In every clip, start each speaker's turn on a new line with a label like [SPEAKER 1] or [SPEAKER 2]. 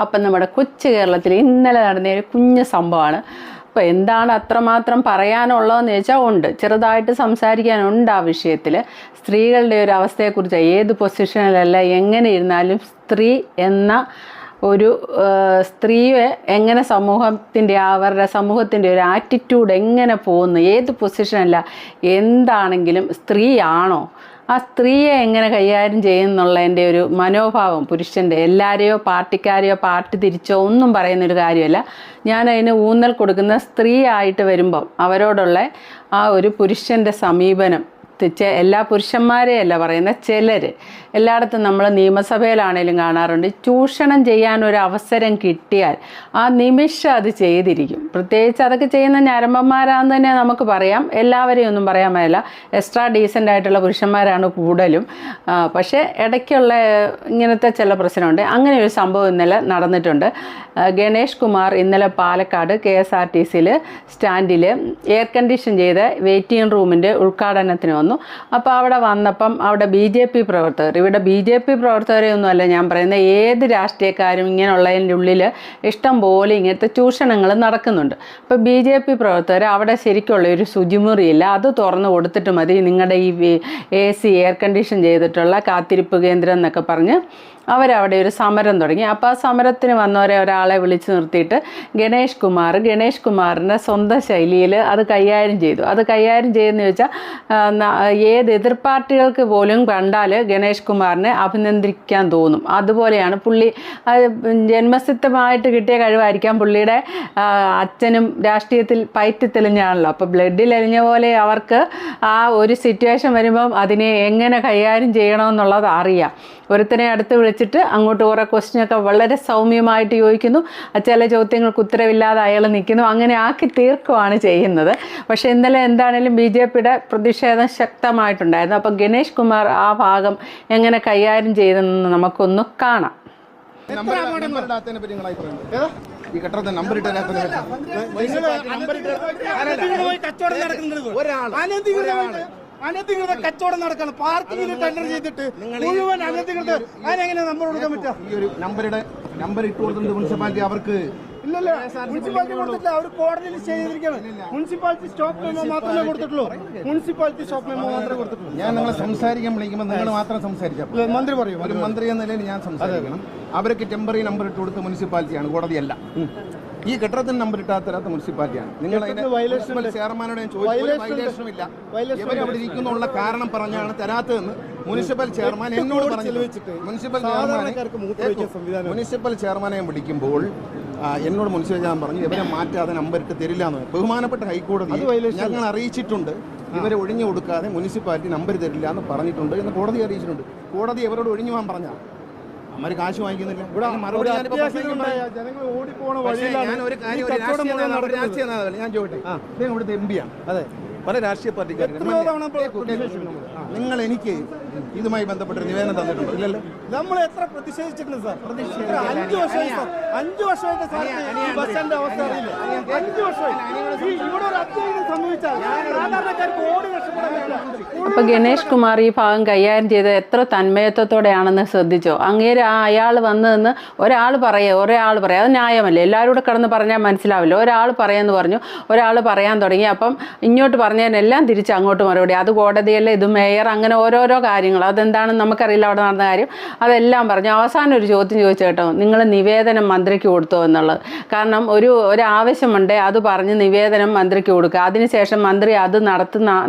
[SPEAKER 1] അപ്പം നമ്മുടെ കൊച്ചു കേരളത്തിൽ ഇന്നലെ നടന്ന ഒരു കുഞ്ഞു സംഭവമാണ്. അപ്പോൾ എന്താണ് അത്രമാത്രം പറയാനുള്ളതെന്ന് ചോദിച്ചാൽ ഉണ്ട്, ചെറുതായിട്ട് സംസാരിക്കാനുണ്ട് ആ വിഷയത്തിൽ. സ്ത്രീകളുടെ ഒരു അവസ്ഥയെക്കുറിച്ച് ഏത് പൊസിഷനിലല്ല എങ്ങനെ ഇരുന്നാലും സ്ത്രീ എന്ന ഒരു സ്ത്രീയെ എങ്ങനെ അവരുടെ സമൂഹത്തിൻ്റെ ഒരു ആറ്റിറ്റ്യൂഡ് എങ്ങനെ പോകുന്നു, ഏത് പൊസിഷനല്ല എന്താണെങ്കിലും സ്ത്രീയാണോ, ആ സ്ത്രീയെ എങ്ങനെ കൈകാര്യം ചെയ്യുന്നുള്ളതിൻ്റെ ഒരു മനോഭാവം പുരുഷൻ്റെ, എല്ലാവരെയോ പാർട്ടിക്കാരെയോ പാർട്ടി തിരിച്ചോ ഒന്നും പറയുന്നൊരു കാര്യമല്ല. ഞാനതിന് ഊന്നൽ കൊടുക്കുന്ന സ്ത്രീ ആയിട്ട് വരുമ്പം അവരോടുള്ള ആ ഒരു പുരുഷൻ്റെ സമീപനം, എല്ലാ പുരുഷന്മാരെയല്ല പറയുന്നത്, ചിലർ എല്ലായിടത്തും നമ്മൾ നിയമസഭയിലാണേലും കാണാറുണ്ട്, ചൂഷണം ചെയ്യാനൊരു അവസരം കിട്ടിയാൽ ആ നിമിഷം അത് ചെയ്തിരിക്കും. പ്രത്യേകിച്ച് അതൊക്കെ ചെയ്യുന്ന ഞരമ്പന്മാരാണെന്ന് തന്നെ നമുക്ക് പറയാം, എല്ലാവരെയും ഒന്നും പറയാൻ പറ്റില്ല, എക്സ്ട്രാ ഡീസൻ്റ് ആയിട്ടുള്ള പുരുഷന്മാരാണ് കൂടുതലും. പക്ഷേ ഇടയ്ക്കുള്ള ഇങ്ങനത്തെ ചില പ്രശ്നമുണ്ട്. അങ്ങനെ ഒരു സംഭവം ഇന്നലെ നടന്നിട്ടുണ്ട്. ഗണേഷ് കുമാർ ഇന്നലെ പാലക്കാട് KSRTCയിൽ സ്റ്റാൻഡിൽ എയർ കണ്ടീഷൻ ചെയ്ത വെയിറ്റിംഗ് റൂമിൻ്റെ ഉദ്ഘാടനത്തിന് വന്നു. അപ്പോൾ അവിടെ വന്നപ്പം അവിടെ BJP പ്രവർത്തകർ, ഇവിടെ BJP പ്രവർത്തകരെയൊന്നുമല്ല ഞാൻ പറയുന്നത്, ഏത് രാഷ്ട്രീയക്കാരും ഇങ്ങനെയുള്ളതിൻ്റെ ഉള്ളിൽ ഇഷ്ടം പോലെ ഇങ്ങനത്തെ ചൂഷണങ്ങൾ നടക്കുന്നുണ്ട്. അപ്പോൾ BJP പ്രവർത്തകർ അവിടെ ശരിക്കുള്ള ഒരു ശുചിമുറിയില്ല, അത് തുറന്നു കൊടുത്തിട്ട് മതി നിങ്ങളുടെ ഈ AC എയർ കണ്ടീഷൻ ചെയ്തിട്ടുള്ള കാത്തിരിപ്പ് കേന്ദ്രം എന്നൊക്കെ പറഞ്ഞ് അവരവിടെ ഒരു സമരം തുടങ്ങി. അപ്പോൾ ആ സമരത്തിന് വന്നവരെ ഒരാളെ വിളിച്ച് നിർത്തിയിട്ട് ഗണേഷ് കുമാറിൻ്റെ സ്വന്തം ശൈലിയിൽ അത് കൈകാര്യം ചെയ്തു. അത് കൈകാര്യം ചെയ്യുമെന്ന് ചോദിച്ചാൽ ഏത് എതിർ പാർട്ടികൾക്ക് പോലും കണ്ടാൽ ഗണേഷ് കുമാറിനെ അഭിനന്ദിക്കാൻ തോന്നും. അതുപോലെയാണ് പുള്ളി, ജന്മസിദ്ധമായിട്ട് കിട്ടിയ കഴിവായിരിക്കാം. പുള്ളിയുടെ അച്ഛനും രാഷ്ട്രീയത്തിൽ പയറ്റി തെളിഞ്ഞാണല്ലോ. അപ്പോൾ ബ്ലഡിൽ എലിഞ്ഞ പോലെ അവർക്ക് ആ ഒരു സിറ്റുവേഷൻ വരുമ്പം അതിനെ എങ്ങനെ കൈകാര്യം ചെയ്യണമെന്നുള്ളത് അറിയാം. ഒരുത്തനെ അടുത്ത് വിളിച്ചിട്ട് അങ്ങോട്ട് കുറേ ക്വസ്റ്റ്യനൊക്കെ വളരെ സൗമ്യമായിട്ട് ചോദിക്കുന്നു, ചില ചോദ്യങ്ങൾക്ക് ഉത്തരവില്ലാതെ അയാൾ നിൽക്കുന്നു, അങ്ങനെ ആക്കി തീർക്കുകയാണ് ചെയ്യുന്നത്. പക്ഷേ ഇന്നലെ എന്താണേലും BJPയുടെ പ്രതിഷേധം ശക്തമായിട്ടുണ്ടായിരുന്നു. അപ്പം ഗണേഷ് കുമാർ ആ ഭാഗം എങ്ങനെ കൈകാര്യം ചെയ്തെന്ന് നമുക്കൊന്ന് കാണാം.
[SPEAKER 2] അനധികൃത കച്ചവടം നടക്കണം. പാർക്കിങ്ങിൽ ടെൻഡർ ചെയ്തിട്ട് മുഴുവൻ അനധികൃത, അതിനെങ്ങനെ നമ്പർ കൊടുക്കാൻ പറ്റുക?
[SPEAKER 3] ഈ ഒരു നമ്പർ ഇട്ട് കൊടുത്തിട്ടുണ്ട് മുനിസിപ്പാലിറ്റി. അവർക്ക്
[SPEAKER 2] ഇല്ലല്ല, മുനിസിപ്പാലിറ്റി കൊടുത്തിട്ടില്ല, അവർ കോടതിയിൽ ചെയ്തിരിക്കുകയാണ്. മുനിസിപ്പാലിറ്റി സ്റ്റോപ്പ് മെമ്മോ മാത്രമേ കൊടുത്തിട്ടുള്ളൂ.
[SPEAKER 3] ഞാൻ നിങ്ങളെ സംസാരിക്കാൻ വിളിക്കുമ്പോൾ നിങ്ങൾ മാത്രം സംസാരിക്കാം.
[SPEAKER 2] മന്ത്രി പറയും,
[SPEAKER 3] ഒരു മന്ത്രി എന്ന നിലയിൽ ഞാൻ സംസാരിക്കണം. അവർക്ക് ടെമ്പററി നമ്പർ ഇട്ട് കൊടുത്ത മുനിസിപ്പാലിറ്റിയാണ്, കോടതിയല്ല. ഈ കെട്ടിടത്തിന് നമ്പർ ഇട്ടാത്ത മുനിസിപ്പാലിറ്റിയാണ്. നിങ്ങൾ ചെയർമാനോട് ഞാൻ ചോദിച്ചു, വയലേഷനും ഇല്ല, ഇവരവിടെ ഇരിക്കുന്നുള്ള കാരണം പറഞ്ഞാണ് തരാത്തതെന്ന് മുനിസിപ്പൽ ചെയർമാൻ എന്നോട് പറഞ്ഞു. മുനിസിപ്പൽ ചെയർമാനെ വിളിക്കുമ്പോൾ എന്നോട് മുനിസിപ്പൽ ചെയർമാൻ പറഞ്ഞു ഇവരെ മാറ്റാതെ നമ്പർ ഇട്ട് തരില്ല എന്ന്. ബഹുമാനപ്പെട്ട ഹൈക്കോടതി ഞങ്ങൾ അറിയിച്ചിട്ടുണ്ട്, ഇവരെ ഒഴിഞ്ഞു കൊടുക്കാതെ മുനിസിപ്പാലിറ്റി നമ്പർ തരില്ല എന്ന് പറഞ്ഞിട്ടുണ്ട് എന്ന് കോടതി അറിയിച്ചിട്ടുണ്ട്. കോടതി ഇവരോട് ഒഴിഞ്ഞു പോകാൻ പറഞ്ഞ അമ്മര് കാശ് വാങ്ങിക്കുന്നില്ല. മറുപടി ഞാൻ ചോദിട്ടെ, ഇവിടുത്തെ MP ആണ്, അതെ, പല രാഷ്ട്രീയ പാർട്ടിക്കാരും. നിങ്ങൾ എനിക്ക് ഇതുമായി ബന്ധപ്പെട്ട നിവേദനം തന്നിട്ടുണ്ടോ? ഇല്ലല്ലോ.
[SPEAKER 2] നമ്മൾ എത്ര പ്രതിഷേധിച്ചിട്ടുണ്ട് സാർ. 5 വർഷമായിട്ട് സാർ ഈ ബസ്സിന്റെ അവസ്ഥ അറിയില്ല. 5 വർഷമായി ഇവിടെ ഒരു അത്യാവശ്യം സംഭവിച്ചാൽ സാധാരണക്കാർക്ക് ഓടി രക്ഷപ്പെടാൻ പറ്റില്ല.
[SPEAKER 1] അപ്പോൾ ഗണേഷ് കുമാർ ഈ ഭാഗം കൈകാര്യം ചെയ്ത് എത്ര തന്മയത്വത്തോടെയാണെന്ന് ശ്രദ്ധിച്ചോ. അങ്ങേര് അയാൾ വന്നതെന്ന് ഒരാൾ പറയാം, അത് ന്യായമല്ലേ, എല്ലാവരും കൂടെ കിടന്ന് പറഞ്ഞാൽ മനസ്സിലാവില്ല. ഒരാൾ പറയാമെന്ന് പറഞ്ഞു, ഒരാൾ പറയാൻ തുടങ്ങി, അപ്പം ഇങ്ങോട്ട് പറഞ്ഞതിനെല്ലാം തിരിച്ച് അങ്ങോട്ട് മറുപടി. അത് കോടതിയല്ല, ഇത് മേയർ, അങ്ങനെ ഓരോരോ കാര്യങ്ങൾ, അതെന്താണെന്ന് നമുക്കറിയില്ല അവിടെ നടന്ന കാര്യം, അതെല്ലാം പറഞ്ഞു. അവസാനം ഒരു ചോദ്യം ചോദിച്ചു കേട്ടോ, നിങ്ങൾ നിവേദനം മന്ത്രിക്ക് കൊടുത്തോ എന്നുള്ളത്. കാരണം ഒരാവശ്യമുണ്ട്, അത് പറഞ്ഞ് നിവേദനം മന്ത്രിക്ക് കൊടുക്കുക, അതിനുശേഷം മന്ത്രി അത്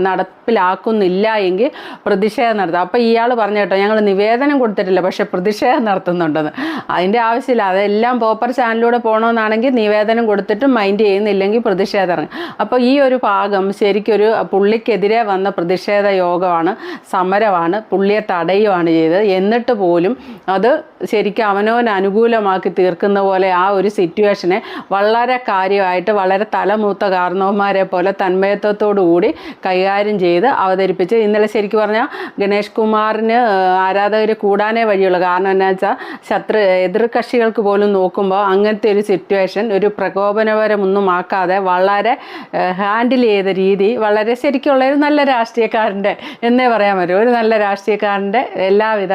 [SPEAKER 1] നടപ്പിലാക്കുന്നില്ല എങ്കിൽ പ്രതിഷേധം നടത്തുക. അപ്പോൾ ഇയാൾ പറഞ്ഞു കേട്ടോ, ഞങ്ങൾ നിവേദനം കൊടുത്തിട്ടില്ല, പക്ഷേ പ്രതിഷേധം നടത്തുന്നുണ്ടെന്ന്. അതിൻ്റെ ആവശ്യമില്ല, അതെല്ലാം പോപ്പർ ചാനലിലൂടെ പോകണമെന്നാണെങ്കിൽ നിവേദനം കൊടുത്തിട്ട് മൈൻഡ് ചെയ്യുന്നില്ലെങ്കിൽ പ്രതിഷേധം ഇറങ്ങും. അപ്പോൾ ഈ ഒരു ഭാഗം ശരിക്കൊരു പുള്ളിക്കെതിരെ വന്ന പ്രതിഷേധ യോഗമാണ്, സമരമാണ്, പുള്ളിയെ തടയുകയാണ് ചെയ്തത്. എന്നിട്ട് പോലും അത് ശരിക്കും അവനവന് അനുകൂലമാക്കി തീർക്കുന്ന പോലെ ആ ഒരു സിറ്റുവേഷനെ വളരെ കാര്യമായിട്ട്, വളരെ തലമൂത്ത കാരണവന്മാരെ പോലെ തന്മയത്വത്തോടു കൂടി കൈകാര്യം ചെയ്ത് അവതരിപ്പിച്ച് ഇന്നലെ ശരിക്കും പറഞ്ഞാൽ ഗണേഷ് കുമാറിന് ആരാധകർ കൂടാനേ വഴിയുള്ളൂ. കാരണം എന്താ വെച്ചാൽ എതിർ കക്ഷികൾക്ക് പോലും നോക്കുമ്പോൾ അങ്ങനത്തെ ഒരു സിറ്റുവേഷൻ ഒരു പ്രകോപനപരമൊന്നും ആക്കാതെ വളരെ ഹാൻഡിൽ ചെയ്ത രീതി വളരെ ശരിക്കുള്ള ഒരു നല്ല രാഷ്ട്രീയക്കാരൻ്റെ എന്നേ പറയാൻ പറ്റും. ഒരു നല്ല രാഷ്ട്രീയക്കാരൻ്റെ എല്ലാവിധ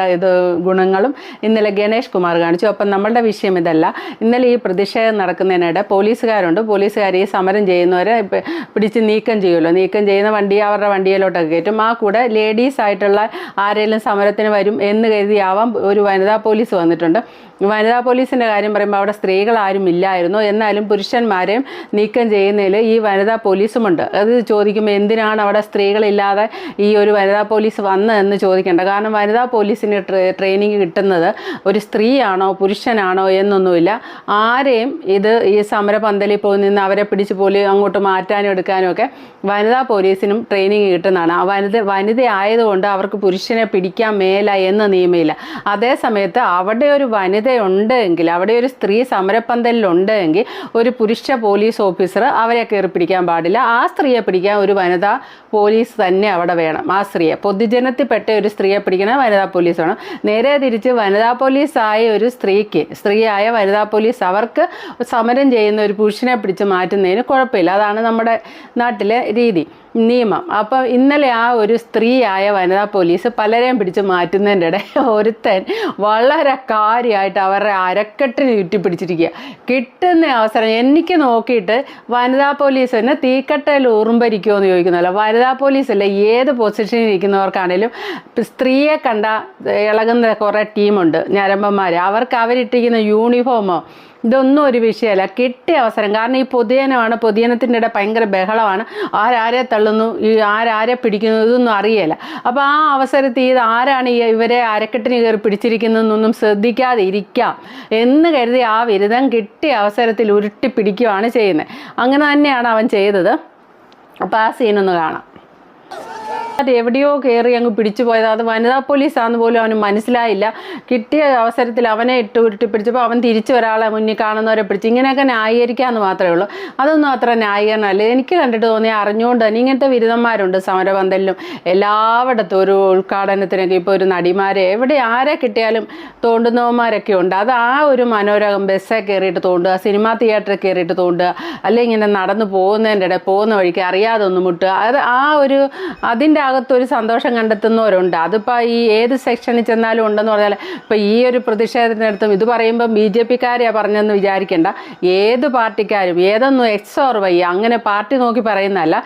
[SPEAKER 1] ഗുണങ്ങളും ഇന്നലെ ഗണേഷ് കുമാർ കാണിച്ചു. അപ്പം നമ്മളുടെ വിഷയം ഇതല്ല. ഇന്നലെ ഈ പ്രതിഷേധം നടക്കുന്നതിനിടെ പോലീസുകാരുണ്ട്. പോലീസുകാർ ഈ സമരം ചെയ്യുന്നവരെ പിടിച്ച് നീക്കം ചെയ്യുമല്ലോ. നീക്കം ചെയ്യുന്ന വണ്ടി അവരുടെ വണ്ടിയിലോട്ടൊക്കെ കയറ്റും. ആ കൂടെ ലേഡീസ് ആയിട്ടുള്ള ആരെങ്കിലും സമരത്തിന് വരും എന്ന് കരുതിയാവാം ഒരു വനിതാ പോലീസ് വന്നിട്ടുണ്ട്. വനിതാ പോലീസിൻ്റെ കാര്യം പറയുമ്പോൾ അവിടെ സ്ത്രീകൾ ആരും ഇല്ലായിരുന്നു. എന്നാലും പുരുഷന്മാരെയും നീക്കം ചെയ്യുന്നതിൽ ഈ വനിതാ പോലീസുമുണ്ട്. അത് ചോദിക്കുമ്പോൾ എന്തിനാണ് അവിടെ സ്ത്രീകളില്ലാതെ ഈ ഒരു വനിതാ പോലീസ് വന്നതെന്ന് ചോദിക്കേണ്ട. കാരണം വനിതാ പോലീസിന് ട്രെയിനിങ് കിട്ടുന്നത് ഒരു സ്ത്രീയാണോ പുരുഷനാണോ എന്നൊന്നുമില്ല. ആരെയും ഈ സമരപന്തലിൽ പോയി നിന്ന് അവരെ പിടിച്ച് അങ്ങോട്ട് മാറ്റാനും എടുക്കാനും ഒക്കെ വനിതാ പോലീസിനും ട്രെയിനിങ് കിട്ടുന്നതാണ്. ആ വനിത ആയതുകൊണ്ട് അവർക്ക് പുരുഷനെ പിടിക്കാൻ മേല എന്ന നിയമമില്ല. അതേസമയത്ത് അവിടെ ഒരു വനിത ഉണ്ടെങ്കിൽ, അവിടെ ഒരു സ്ത്രീ സമരപ്പന്തലിലുണ്ടെങ്കിൽ ഒരു പുരുഷ പോലീസ് ഓഫീസർ അവരെ കയറി പിടിക്കാൻ പാടില്ല. ആ സ്ത്രീയെ പിടിക്കാൻ ഒരു വനിതാ പോലീസ് തന്നെ അവിടെ വേണം. ആ സ്ത്രീയെ, പൊതുജനത്തിൽപ്പെട്ട ഒരു സ്ത്രീയെ പിടിക്കണ വനിതാ പോലീസ് വേണം. നേരെ തിരിച്ച് വനിതാ പോലീസായ ഒരു സ്ത്രീയായ വനിതാ പോലീസ് അവർക്ക് സമരം ചെയ്യുന്ന ഒരു പുരുഷനെ പിടിച്ച് മാറ്റുന്നതിന് കുഴപ്പമില്ല. അതാണ് നമ്മുടെ നാട്ടിലെ രീതി, നിയമം. അപ്പം ഇന്നലെ ആ ഒരു സ്ത്രീയായ വനിതാ പോലീസ് പലരെയും പിടിച്ച് മാറ്റുന്നതിൻ്റെ ഇടയിൽ ഒരുത്തൻ വളരെ കാര്യമായിട്ട് അവരുടെ അരക്കെട്ടിന് ചുറ്റിപ്പിടിച്ചിരിക്കുക. കിട്ടുന്ന അവസരം എനിക്ക് നോക്കിയിട്ട് വനിതാ പോലീസ് തന്നെ തീക്കട്ടയിൽ ഉറുമ്പരിക്കുമോ എന്ന് ചോദിക്കുന്നല്ലോ. വനിതാ പോലീസല്ല, ഏത് പൊസിഷനിൽ ഇരിക്കുന്നവർക്കാണേലും സ്ത്രീയെ കണ്ട ഇളകുന്ന കുറേ ടീമുണ്ട്, ഞരമ്പന്മാർ. അവർക്ക് അവരിട്ടിരിക്കുന്ന യൂണിഫോമോ ഇതൊന്നും ഒരു വിഷയമല്ല. കിട്ടിയ അവസരം, കാരണം ഈ പൊതുജനമാണ്, പൊതുജനത്തിൻ്റെ ഇടയിൽ ഭയങ്കര ബഹളമാണ്. ആരെ തള്ളുന്നു, ആരെ പിടിക്കുന്നു, ഇതൊന്നും അറിയില്ല. അപ്പോൾ ആ അവസരത്തിൽ ഇത് ആരാണ് ഇവരെ അരക്കെട്ടിന് കയറി പിടിച്ചിരിക്കുന്നതെന്നൊന്നും ശ്രദ്ധിക്കാതെ ഇരിക്കാം എന്ന് കരുതി ആ ബിരുദം കിട്ടിയ അവസരത്തിൽ ഉരുട്ടി പിടിക്കുകയാണ് ചെയ്യുന്നത്. അങ്ങനെ തന്നെയാണ് അവൻ ചെയ്തത്. അപ്പോൾ ആ സീനൊന്ന് കാണാം. എവിടെയോ കയറി അങ്ങ് പിടിച്ചു പോയത്. അത് വനിതാ പോലീസാന്ന് പോലും അവന് മനസ്സിലായില്ല. കിട്ടിയ അവസരത്തിൽ അവനെ ഉരുട്ടി പിടിച്ചപ്പോൾ അവൻ തിരിച്ചു ഒരാളെ മുന്നിൽ കാണുന്നവരെ പിടിച്ച് ഇങ്ങനെയൊക്കെ ന്യായീകരിക്കാമെന്ന് മാത്രമേ ഉള്ളൂ. അതൊന്നും അത്ര ന്യായീകരണമല്ല. എനിക്ക് കണ്ടിട്ട് തോന്നി അറിഞ്ഞുകൊണ്ട് തന്നെ ഇങ്ങനത്തെ ബിരുദന്മാരുണ്ട് സമരപന്തലിലും എല്ലായിടത്തും. ഒരു ഉദ്ഘാടനത്തിനൊക്കെ ഇപ്പോൾ ഒരു നടിമാരെ എവിടെ ആരെ കിട്ടിയാലും തോണ്ടുന്നവന്മാരൊക്കെ ഉണ്ട്. അത് ആ ഒരു മനോരകം ബസ്സെ കയറിയിട്ട് തോണ്ടുക, സിനിമാ തിയേറ്ററിൽ കയറിയിട്ട് തോണ്ടുക, അല്ലെങ്കിൽ ഇങ്ങനെ നടന്നു പോകുന്നതിൻ്റെ ഇടയിൽ പോകുന്ന വഴിക്ക് അറിയാതെ ഒന്ന് മുട്ടുക. അത് ആ ഒരു അതിൻ്റെ അകത്തൊരു സന്തോഷം കണ്ടെത്തുന്നവരുണ്ട്. അതിപ്പോൾ ഈ ഏത് സെക്ഷനിൽ ചെന്നാലും ഉണ്ടെന്ന് പറഞ്ഞാൽ ഇപ്പോൾ ഈ ഒരു പ്രതിഷേധത്തിനടുത്തും ഇത് പറയുമ്പം BJP-ക്കാരെയാണ് പറഞ്ഞതെന്ന് വിചാരിക്കേണ്ട. ഏത് പാർട്ടിക്കാരും ഏതൊന്നും XOR അങ്ങനെ പാർട്ടി നോക്കി പറയുന്നതല്ല,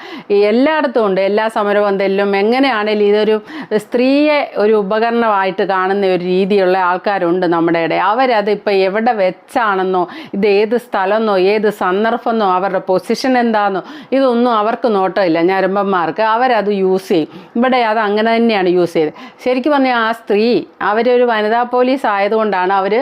[SPEAKER 1] എല്ലായിടത്തും ഉണ്ട്. എല്ലാ സമരപന്തലിലും എങ്ങനെയാണെങ്കിലും ഇതൊരു സ്ത്രീയെ ഒരു ഉപകരണമായിട്ട് കാണുന്ന ഒരു രീതിയുള്ള ആൾക്കാരുണ്ട് നമ്മുടെ ഇടയിൽ. അവരത് ഇപ്പോൾ എവിടെ വെച്ചാണെന്നോ ഇത് ഏത് സ്ഥലമെന്നോ ഏത് സന്ദർഭമെന്നോ അവരുടെ പൊസിഷൻ എന്താണെന്നോ ഇതൊന്നും അവർക്ക് നോട്ടമില്ല. ഞരമ്പന്മാർക്ക് അവരത് യൂസ് ചെയ്യും. ഇവിടെ അത് അങ്ങനെ തന്നെയാണ് യൂസ് ചെയ്തത്. ശരിക്കും പറഞ്ഞാൽ ആ സ്ത്രീ അവരൊരു വനിതാ പോലീസ് ആയതുകൊണ്ടാണ് അവർ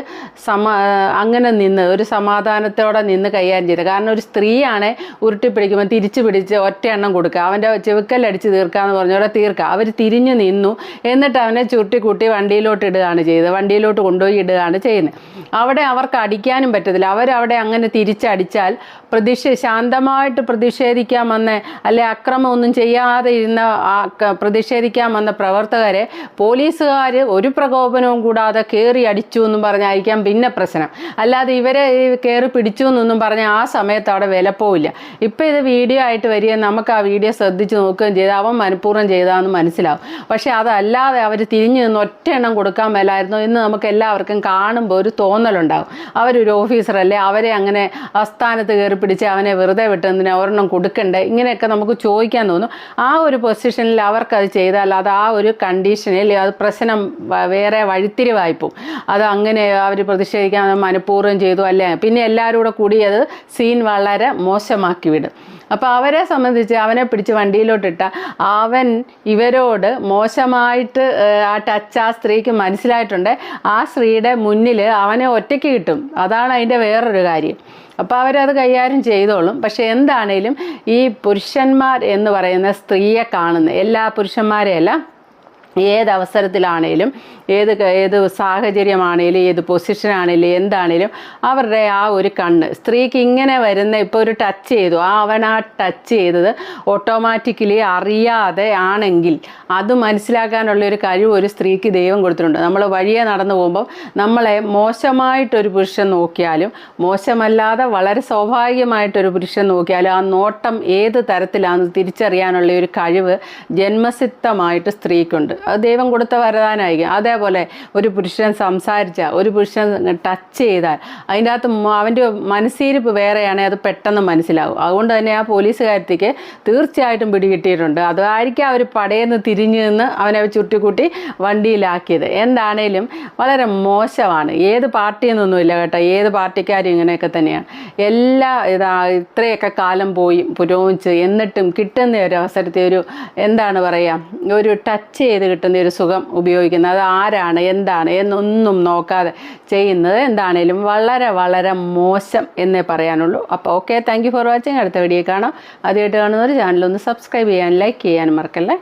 [SPEAKER 1] അങ്ങനെ നിന്ന് ഒരു സമാധാനത്തോടെ നിന്ന് കൈകാര്യം ചെയ്തത്. കാരണം ഒരു സ്ത്രീയാണെ ഉരുട്ടിപ്പിടിക്കുമ്പോൾ തിരിച്ചു പിടിച്ച് ഒറ്റ എണ്ണം കൊടുക്കുക, അവൻ്റെ ചെവുക്കല്ലടിച്ച് തീർക്കാമെന്ന് പറഞ്ഞോടെ തീർക്കുക. അവർ തിരിഞ്ഞു നിന്നു, എന്നിട്ട് അവനെ ചുരുട്ടിക്കൂട്ടി വണ്ടിയിലോട്ട് ഇടുകയാണ് ചെയ്തത്. വണ്ടിയിലോട്ട് കൊണ്ടുപോയി ഇടുകയാണ് ചെയ്യുന്നത്. അവിടെ അവർക്ക് അടിക്കാനും പറ്റത്തില്ല. അവരവിടെ അങ്ങനെ തിരിച്ചടിച്ചാൽ ശാന്തമായിട്ട് പ്രതിഷേധിക്കാൻ വന്ന അല്ലെ അക്രമമൊന്നും ചെയ്യാതെ ഇരുന്ന പ്രതിഷേധിക്കാൻ വന്ന പ്രവർത്തകരെ പോലീസുകാർ ഒരു പ്രകോപനവും കൂടാതെ കയറി അടിച്ചു എന്നും പറഞ്ഞായിരിക്കാം പിന്നെ പ്രശ്നം. അല്ലാതെ ഇവരെ കയറി പിടിച്ചു എന്നൊന്നും പറഞ്ഞാൽ ആ സമയത്ത് അവിടെ വിലപ്പോവില്ല. ഇപ്പം ഇത് വീഡിയോ ആയിട്ട് വരികയും നമുക്ക് ആ വീഡിയോ ശ്രദ്ധിച്ച് നോക്കുകയും ചെയ്ത് അവൻ മനഃപൂർവ്വം ചെയ്താന്ന് മനസ്സിലാവും. പക്ഷേ അതല്ലാതെ അവർ തിരിഞ്ഞു നിന്ന് ഒറ്റ എണ്ണം കൊടുക്കാൻ മേലായിരുന്നു എന്ന് നമുക്ക് എല്ലാവർക്കും കാണുമ്പോൾ ഒരു തോന്നലുണ്ടാകും. അവരൊരു ഓഫീസറല്ലേ, അവരെ അങ്ങനെ ആസ്ഥാനത്ത് കയറി പിടിച്ച് അവനെ വെറുതെ വിട്ടെന്തിനാ ഒരെണ്ണം കൊടുക്കണ്ടേ, ഇങ്ങനെയൊക്കെ നമുക്ക് ചോദിക്കാൻ തോന്നും. ആ ഒരു പൊസിഷനിൽ അവർക്കത് ചെയ്താൽ അത് ആ ഒരു കണ്ടീഷനിൽ അത് പ്രശ്നം വേറെ വഴിത്തിരിവായിപ്പോവും. അത് അങ്ങനെ അവർ പ്രതിഷേധിക്കാൻ മനഃപൂർവ്വം ചെയ്തു അല്ലേ, പിന്നെ എല്ലാവരും കൂടെ കൂടി അത് സീൻ വളരെ മോശമാക്കി വിടും. അപ്പോൾ അവരെ സംബന്ധിച്ച് അവനെ പിടിച്ച് വണ്ടിയിലോട്ടിട്ട അവൻ ഇവരോട് മോശമായിട്ട് ആ ടച്ച് ആ സ്ത്രീക്ക് മനസ്സിലായിട്ടുണ്ട്. ആ സ്ത്രീയുടെ മുന്നിൽ അവനെ ഒറ്റയ്ക്ക് കിട്ടും. അതാണ് അതിൻ്റെ വേറൊരു കാര്യം. അപ്പോൾ അവരത് കൈകാര്യം ചെയ്തോളും. പക്ഷെ എന്താണേലും ഈ പുരുഷന്മാർ എന്ന് പറയുന്ന സ്ത്രീയെ കാണുന്ന എല്ലാ പുരുഷന്മാരെയല്ല, ഏതവസരത്തിലാണേലും ഏത് സാഹചര്യമാണേലും ഏത് പൊസിഷനാണേലും എന്താണേലും അവരുടെ ആ ഒരു കണ്ണ് സ്ത്രീക്ക് ഇങ്ങനെ വരുന്ന ഇപ്പോൾ ഒരു ടച്ച് ചെയ്തു അവൻ ആ ടച്ച് ചെയ്തത് ഓട്ടോമാറ്റിക്കലി അറിയാതെ ആണെങ്കിൽ അത് മനസ്സിലാക്കാനുള്ള ഒരു കഴിവ് ഒരു സ്ത്രീക്ക് ദൈവം കൊടുത്തിട്ടുണ്ട്. നമ്മൾ വഴിയെ നടന്നു പോകുമ്പോൾ നമ്മളെ മോശമായിട്ടൊരു പുരുഷൻ നോക്കിയാലും മോശമല്ലാതെ വളരെ സ്വാഭാവികമായിട്ടൊരു പുരുഷൻ നോക്കിയാലും ആ നോട്ടം ഏത് തരത്തിലാണെന്ന് തിരിച്ചറിയാനുള്ള ഒരു കഴിവ് ജന്മസിദ്ധമായിട്ട് സ്ത്രീക്കുണ്ട്. അത് ദൈവം കൊടുത്ത വരദാനായിരിക്കും. അതേപോലെ ഒരു പുരുഷൻ സംസാരിച്ചാൽ ഒരു പുരുഷൻ ടച്ച് ചെയ്താൽ അതിൻ്റെ അകത്ത് അവൻ്റെ മനസ്സിരിപ്പ് വേറെയാണെങ്കിൽ അത് പെട്ടെന്ന് മനസ്സിലാവും. അതുകൊണ്ട് തന്നെ ആ പോലീസുകാരത്തേക്ക് തീർച്ചയായിട്ടും പിടികിട്ടിയിട്ടുണ്ട്. അതായിരിക്കും അവർ പടയെന്ന് തിരിഞ്ഞു നിന്ന് അവനെ ചുട്ടിക്കൂട്ടി വണ്ടിയിലാക്കിയത്. എന്താണേലും വളരെ മോശമാണ്. ഏത് പാർട്ടിയെന്നൊന്നുമില്ല കേട്ടോ, ഏത് പാർട്ടിക്കാരും ഇങ്ങനെയൊക്കെ തന്നെയാണ്. ഇത്രയൊക്കെ കാലം പോയി പുരോഗമിച്ച് എന്നിട്ടും കിട്ടുന്ന ഒരു അവസരത്തെ എന്താണ് പറയുക, ഒരു ടച്ച് ചെയ്ത് കിട്ടുന്ന ഒരു സുഖം ഉപയോഗിക്കുന്നത് അത് ആരാണ് എന്താണ് എന്നൊന്നും നോക്കാതെ ചെയ്യുന്നത് എന്താണേലും വളരെ വളരെ മോശം എന്നേ പറയാനുള്ളൂ. അപ്പോൾ okay, thank you for watching. അടുത്ത വീഡിയോ കാണാം. ആദ്യമായിട്ട് കാണുന്നവർ ചാനലൊന്ന് സബ്സ്ക്രൈബ് ചെയ്യാനും ലൈക്ക് ചെയ്യാനും മറക്കല്ലേ.